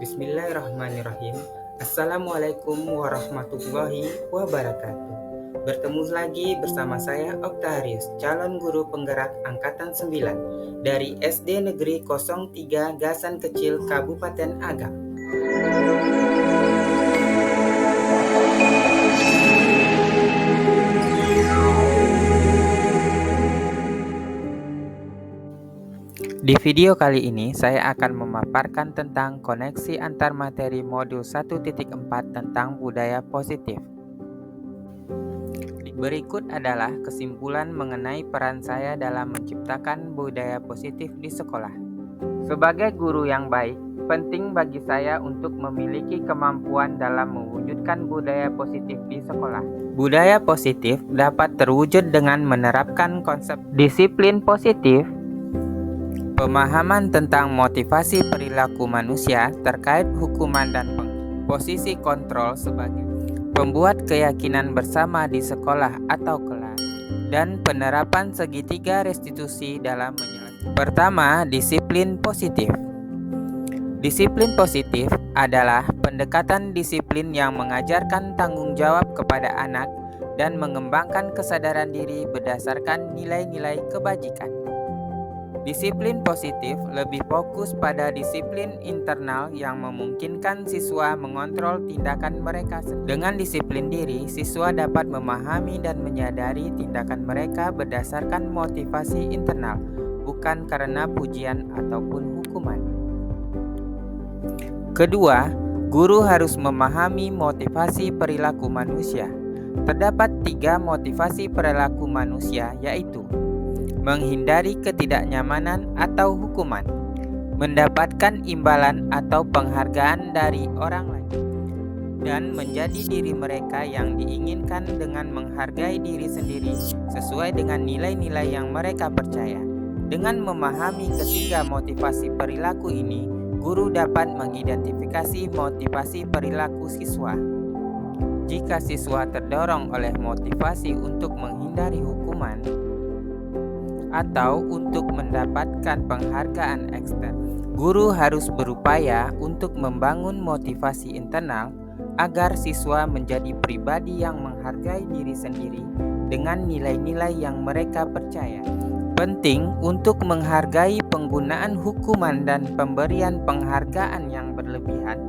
Bismillahirrahmanirrahim. Assalamualaikum warahmatullahi wabarakatuh. Bertemu lagi bersama saya Oktarius, calon guru penggerak Angkatan 9 dari SD Negeri 03 Gasan Kecil Kabupaten Agam. Di video kali ini, saya akan memaparkan tentang koneksi antar materi modul 1.4 tentang budaya positif. Berikut adalah kesimpulan mengenai peran saya dalam menciptakan budaya positif di sekolah. Sebagai guru yang baik, penting bagi saya untuk memiliki kemampuan dalam mewujudkan budaya positif di sekolah. Budaya positif dapat terwujud dengan menerapkan konsep disiplin positif, pemahaman tentang motivasi perilaku manusia terkait hukuman dan posisi kontrol sebagai pembuat keyakinan bersama di sekolah atau kelas, dan penerapan segitiga restitusi dalam menyelesaikan. Pertama, disiplin positif. Disiplin positif adalah pendekatan disiplin yang mengajarkan tanggung jawab kepada anak dan mengembangkan kesadaran diri berdasarkan nilai-nilai kebajikan. Disiplin positif lebih fokus pada disiplin internal yang memungkinkan siswa mengontrol tindakan mereka sendiri. Dengan disiplin diri, siswa dapat memahami dan menyadari tindakan mereka berdasarkan motivasi internal, bukan karena pujian ataupun hukuman. Kedua, guru harus memahami motivasi perilaku manusia. Terdapat 3 motivasi perilaku manusia, yaitu menghindari ketidaknyamanan atau hukuman, mendapatkan imbalan atau penghargaan dari orang lain, dan menjadi diri mereka yang diinginkan dengan menghargai diri sendiri sesuai dengan nilai-nilai yang mereka percaya. Dengan memahami ketiga motivasi perilaku ini, guru dapat mengidentifikasi motivasi perilaku siswa. Jika siswa terdorong oleh motivasi untuk menghindari hukuman atau untuk mendapatkan penghargaan ekstern, guru harus berupaya untuk membangun motivasi internal agar siswa menjadi pribadi yang menghargai diri sendiri dengan nilai-nilai yang mereka percaya. Penting untuk menghargai penggunaan hukuman dan pemberian penghargaan yang berlebihan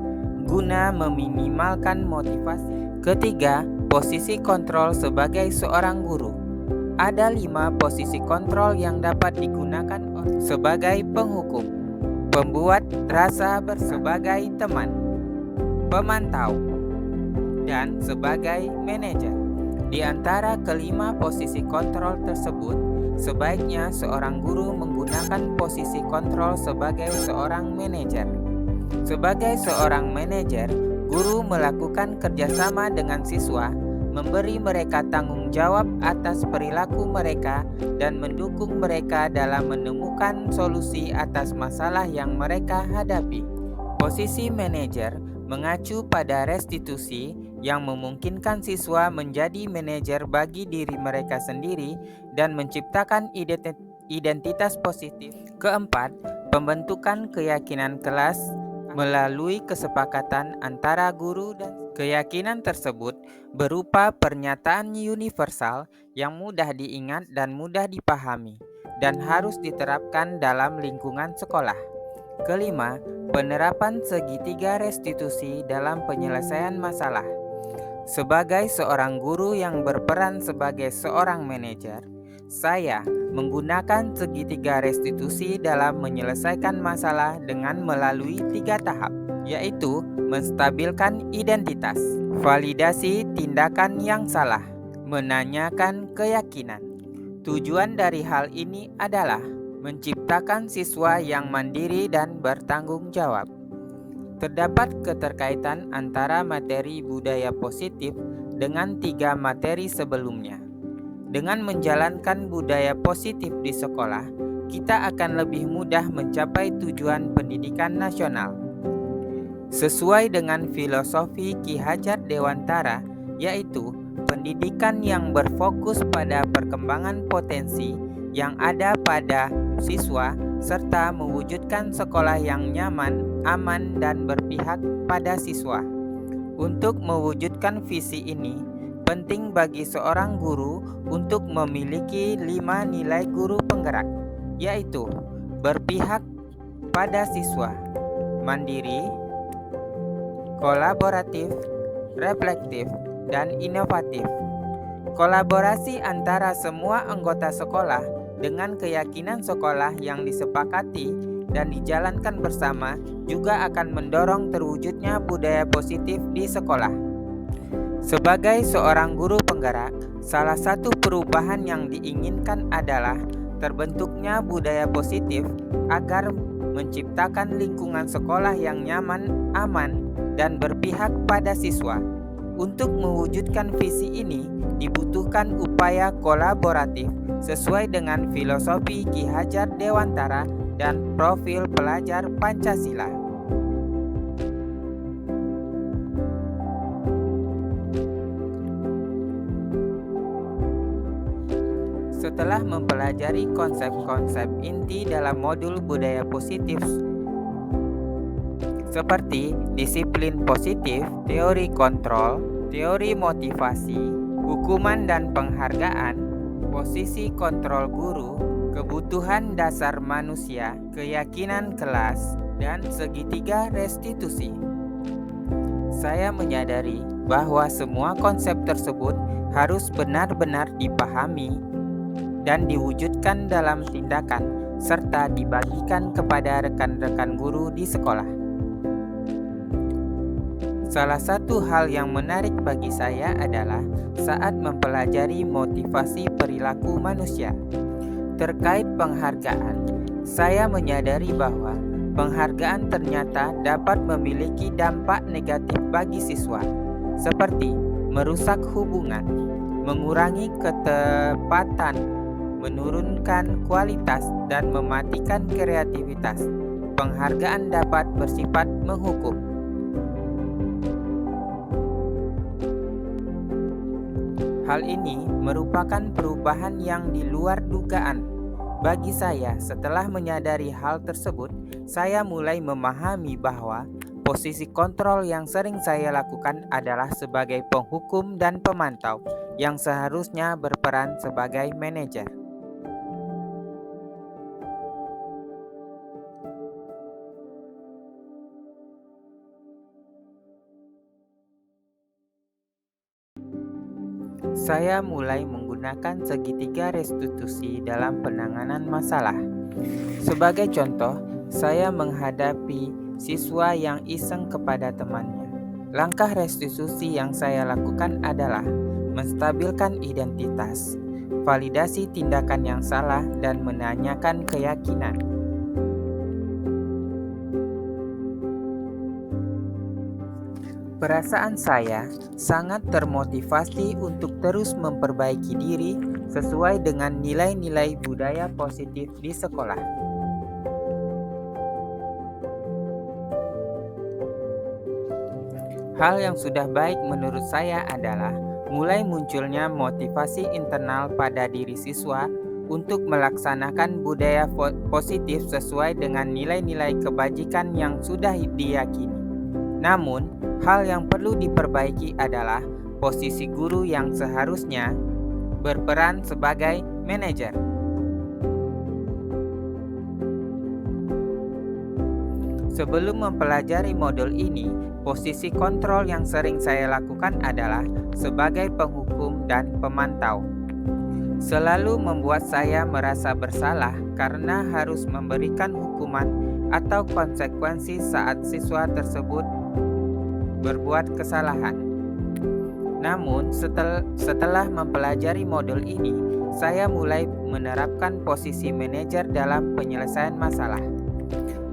guna meminimalkan motivasi. Ketiga, posisi kontrol sebagai seorang guru. Ada 5 posisi kontrol yang dapat digunakan sebagai penghukum, pembuat rasa sebagai teman, pemantau, dan sebagai manajer. Di antara kelima posisi kontrol tersebut, sebaiknya seorang guru menggunakan posisi kontrol sebagai seorang manajer. Sebagai seorang manajer, guru melakukan kerjasama dengan siswa, memberi mereka tanggung jawab atas perilaku mereka, dan mendukung mereka dalam menemukan solusi atas masalah yang mereka hadapi. Posisi manajer mengacu pada restitusi yang memungkinkan siswa menjadi manajer bagi diri mereka sendiri dan menciptakan identitas positif. Keempat, pembentukan keyakinan kelas melalui kesepakatan antara guru dan keyakinan tersebut berupa pernyataan universal yang mudah diingat dan mudah dipahami dan harus diterapkan dalam lingkungan sekolah. Kelima, penerapan segitiga restitusi dalam penyelesaian masalah. Sebagai seorang guru yang berperan sebagai seorang manajer, saya menggunakan segitiga restitusi dalam menyelesaikan masalah dengan melalui 3 tahap, yaitu menstabilkan identitas, validasi tindakan yang salah, menanyakan keyakinan. Tujuan dari hal ini adalah menciptakan siswa yang mandiri dan bertanggung jawab. Terdapat keterkaitan antara materi budaya positif dengan 3 materi sebelumnya. Dengan menjalankan budaya positif di sekolah, kita akan lebih mudah mencapai tujuan pendidikan nasional. Sesuai dengan filosofi Ki Hajar Dewantara, yaitu pendidikan yang berfokus pada perkembangan potensi yang ada pada siswa serta mewujudkan sekolah yang nyaman aman, dan berpihak pada siswa. Untuk mewujudkan visi ini, penting bagi seorang guru untuk memiliki 5 nilai guru penggerak, yaitu berpihak pada siswa, mandiri, kolaboratif, reflektif, dan inovatif. Kolaborasi antara semua anggota sekolah dengan keyakinan sekolah yang disepakati dan dijalankan bersama juga akan mendorong terwujudnya budaya positif di sekolah. Sebagai seorang guru penggerak, salah satu perubahan yang diinginkan adalah terbentuknya budaya positif agar menciptakan lingkungan sekolah yang nyaman, aman, dan berpihak pada siswa. Untuk mewujudkan visi ini, dibutuhkan upaya kolaboratif sesuai dengan filosofi Ki Hajar Dewantara dan profil pelajar Pancasila. Setelah mempelajari konsep-konsep inti dalam modul budaya positif seperti disiplin positif, teori kontrol, teori motivasi, hukuman dan penghargaan, posisi kontrol guru, kebutuhan dasar manusia, keyakinan kelas, dan segitiga restitusi. Saya menyadari bahwa semua konsep tersebut harus benar-benar dipahami dan diwujudkan dalam tindakan serta dibagikan kepada rekan-rekan guru di sekolah. Salah satu hal yang menarik bagi saya adalah saat mempelajari motivasi perilaku manusia. Terkait penghargaan, saya menyadari bahwa penghargaan ternyata dapat memiliki dampak negatif bagi siswa, seperti merusak hubungan, mengurangi ketepatan, menurunkan kualitas, dan mematikan kreativitas. Penghargaan dapat bersifat menghukum. Hal ini merupakan perubahan yang di luar dugaan. Bagi saya, setelah menyadari hal tersebut, saya mulai memahami bahwa posisi kontrol yang sering saya lakukan adalah sebagai penghukum dan pemantau yang seharusnya berperan sebagai manajer. Saya mulai menggunakan segitiga restitusi dalam penanganan masalah. Sebagai contoh, saya menghadapi siswa yang iseng kepada temannya. Langkah restitusi yang saya lakukan adalah menstabilkan identitas, validasi tindakan yang salah, dan menanyakan keyakinan. Perasaan saya sangat termotivasi untuk terus memperbaiki diri sesuai dengan nilai-nilai budaya positif di sekolah. Hal yang sudah baik menurut saya adalah mulai munculnya motivasi internal pada diri siswa untuk melaksanakan budaya positif sesuai dengan nilai-nilai kebajikan yang sudah diyakini. Namun, hal yang perlu diperbaiki adalah posisi guru yang seharusnya berperan sebagai manajer. Sebelum mempelajari modul ini, posisi kontrol yang sering saya lakukan adalah sebagai penghukum dan pemantau. Selalu membuat saya merasa bersalah karena harus memberikan hukuman atau konsekuensi saat siswa tersebut berbuat kesalahan. Namun setelah mempelajari modul ini, saya mulai menerapkan posisi manajer dalam penyelesaian masalah.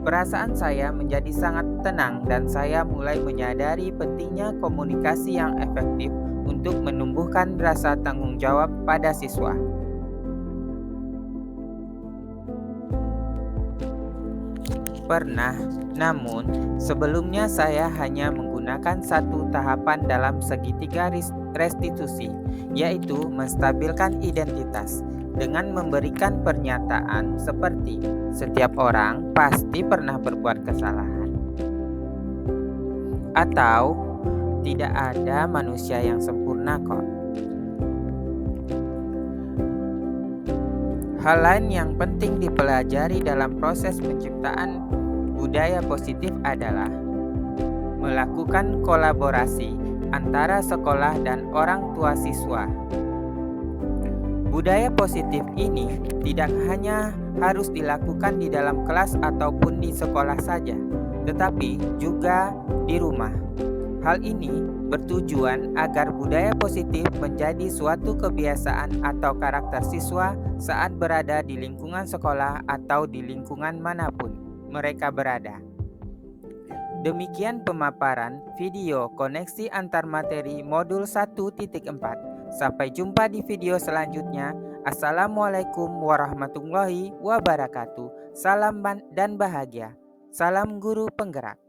Perasaan saya menjadi sangat tenang dan saya mulai menyadari pentingnya komunikasi yang efektif untuk menumbuhkan rasa tanggung jawab pada siswa. Pernah, namun sebelumnya saya hanya menggunakan satu tahapan dalam segitiga restitusi, yaitu menstabilkan identitas dengan memberikan pernyataan seperti setiap orang pasti pernah berbuat kesalahan. Atau tidak ada manusia yang sempurna kok. Hal lain yang penting dipelajari dalam proses penciptaan budaya positif adalah melakukan kolaborasi antara sekolah dan orang tua siswa. Budaya positif ini tidak hanya harus dilakukan di dalam kelas ataupun di sekolah saja, tetapi juga di rumah. Hal ini bertujuan agar budaya positif menjadi suatu kebiasaan atau karakter siswa saat berada di lingkungan sekolah atau di lingkungan manapun mereka berada. Demikian pemaparan video koneksi antar materi modul 1.4. Sampai jumpa di video selanjutnya. Assalamualaikum warahmatullahi wabarakatuh. Salam dan bahagia. Salam guru penggerak.